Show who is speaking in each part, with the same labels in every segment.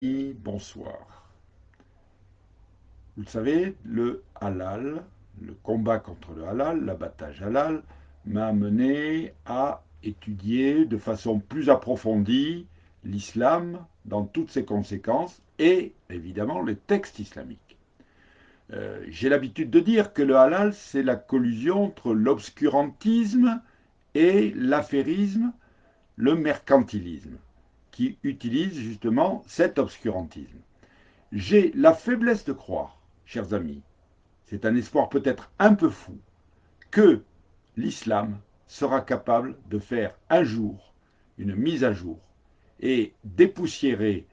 Speaker 1: Et bonsoir. Vous le savez, le halal, le combat contre le halal, l'abattage halal, m'a amené à étudier de façon plus approfondie l'islam dans toutes ses conséquences et évidemment les textes islamiques. J'ai l'habitude de dire que le halal, c'est la collusion entre l'obscurantisme et l'affairisme, le mercantilisme, qui utilise justement cet obscurantisme. J'ai la faiblesse de croire, chers amis, c'est un espoir peut-être un peu fou, que l'islam sera capable de faire un jour une mise à jour et dépoussiérer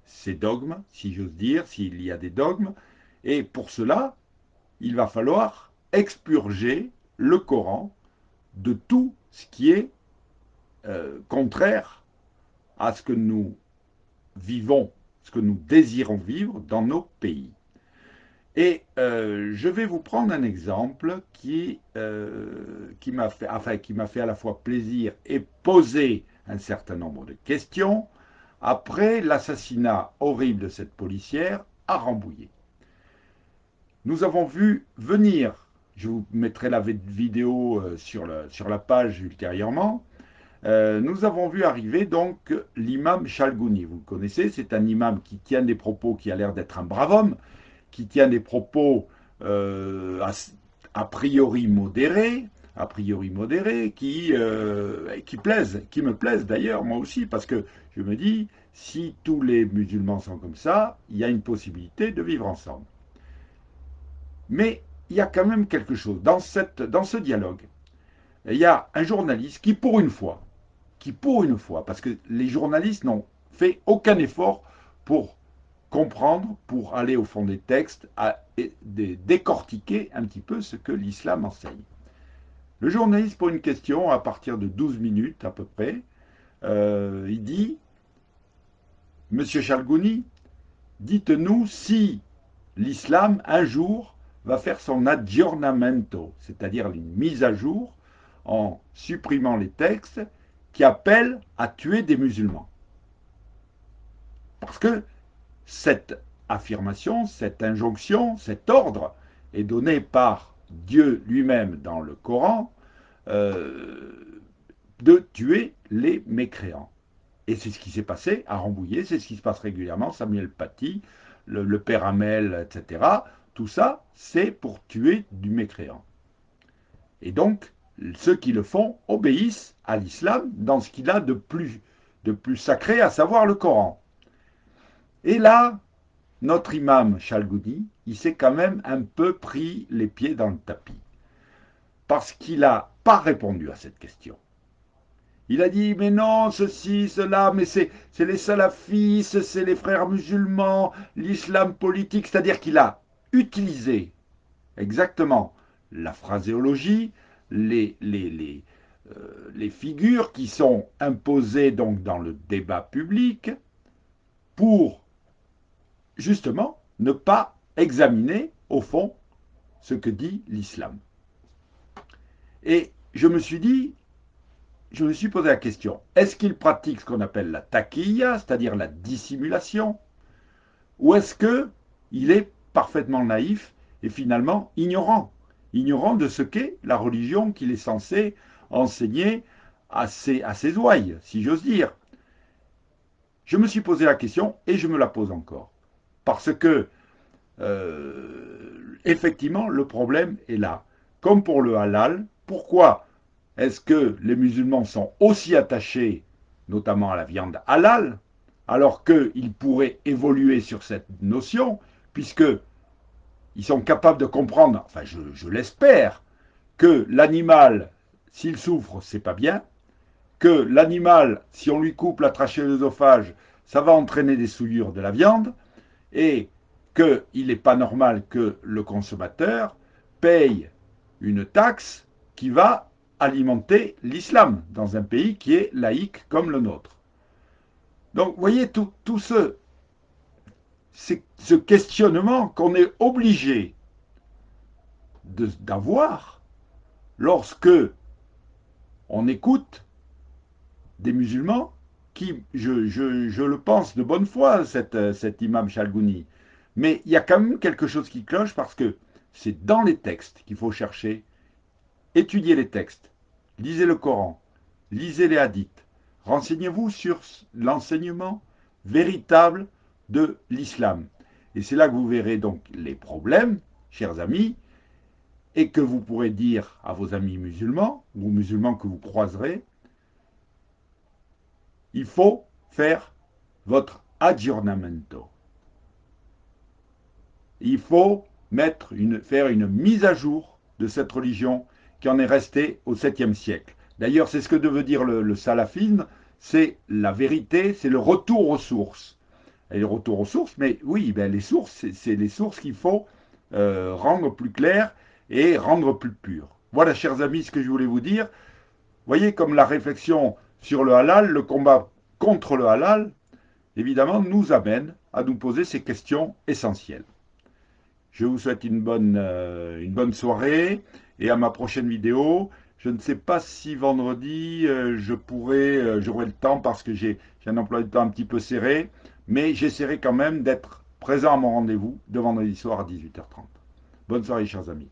Speaker 1: ces dogmes, si j'ose dire, s'il y a des dogmes. Et pour cela, il va falloir expurger le Coran de tout ce qui est contraire à ce que nous vivons, ce que nous désirons vivre dans nos pays. Et je vais vous prendre un exemple qui m'a fait, enfin, qui m'a fait à la fois plaisir et poser un certain nombre de questions après l'assassinat horrible de cette policière à Rambouillet. Nous avons vu venir, je vous mettrai la vidéo sur la page ultérieurement, nous avons vu arriver donc l'imam Chalgouni. Vous le connaissez, c'est un imam qui tient des propos qui a l'air d'être un brave homme, qui tient des propos euh, a priori modérés, qui plaisent, qui me plaisent d'ailleurs, moi aussi, parce que je me dis, si tous les musulmans sont comme ça, il y a une possibilité de vivre ensemble. Mais il y a quand même quelque chose dans ce dialogue. Il y a un journaliste qui pour une fois, parce que les journalistes n'ont fait aucun effort pour comprendre, pour aller au fond des textes, et décortiquer un petit peu ce que l'islam enseigne. Le journaliste pose une question à partir de 12 minutes à peu près. Il dit, Monsieur Chalgouni, dites-nous si l'islam, un jour, va faire son aggiornamento, c'est-à-dire une mise à jour en supprimant les textes qui appellent à tuer des musulmans. Parce que cette affirmation, cette injonction, cet ordre est donné par Dieu lui-même dans le Coran de tuer les mécréants. Et c'est ce qui s'est passé à Rambouillet, c'est ce qui se passe régulièrement, Samuel Paty, le père Hamel, etc. Tout ça, c'est pour tuer du mécréant. Et donc, ceux qui le font obéissent à l'islam dans ce qu'il a de plus sacré, à savoir le Coran. Et là, notre imam Chalgoudi, il s'est quand même un peu pris les pieds dans le tapis. Parce qu'il n'a pas répondu à cette question. Il a dit, mais non, ceci, cela, mais c'est les salafistes, c'est les frères musulmans, l'islam politique, c'est-à-dire qu'il a utilisé exactement la phraséologie, les figures qui sont imposées donc dans le débat public pour justement ne pas examiner au fond ce que dit l'islam. Et je me suis posé la question, est-ce qu'il pratique ce qu'on appelle la taqiyya, c'est-à-dire la dissimulation, ou est-ce qu'il est parfaitement naïf et finalement ignorant de ce qu'est la religion qu'il est censé enseigner à ses ouailles, si j'ose dire. Je me suis posé la question et je me la pose encore. Parce que, effectivement, le problème est là. Comme pour le halal, pourquoi est-ce que les musulmans sont aussi attachés, notamment à la viande halal, alors qu'ils pourraient évoluer sur cette notion, puisqu'ils sont capables de comprendre, enfin je l'espère, que l'animal, s'il souffre, c'est pas bien, que l'animal, si on lui coupe la trachée de l'œsophage, ça va entraîner des souillures de la viande, et qu'il n'est pas normal que le consommateur paye une taxe qui va alimenter l'islam dans un pays qui est laïque comme le nôtre. Donc, vous voyez, tout ce questionnement qu'on est obligé d'avoir lorsque on écoute des musulmans je le pense de bonne foi, cet imam Chalgouni. Mais il y a quand même quelque chose qui cloche parce que c'est dans les textes qu'il faut chercher, étudier les textes, lisez le Coran, lisez les hadiths, renseignez-vous sur l'enseignement véritable de l'islam. Et c'est là que vous verrez donc les problèmes, chers amis, et que vous pourrez dire à vos amis musulmans, ou aux musulmans que vous croiserez, il faut faire votre aggiornamento. Il faut faire une mise à jour de cette religion qui en est restée au 7e siècle. D'ailleurs, c'est ce que veut dire le salafisme, c'est la vérité, c'est le retour aux sources. Et le retour aux sources, mais oui, ben les sources, c'est les sources qu'il faut rendre plus claires et rendre plus pures. Voilà, chers amis, ce que je voulais vous dire. Voyez comme la réflexion sur le halal, le combat contre le halal, évidemment, nous amène à nous poser ces questions essentielles. Je vous souhaite une bonne soirée et à ma prochaine vidéo. Je ne sais pas si vendredi j'aurai le temps parce que j'ai un emploi de temps un petit peu serré, mais j'essaierai quand même d'être présent à mon rendez-vous de vendredi soir à 18h30. Bonne soirée, chers amis.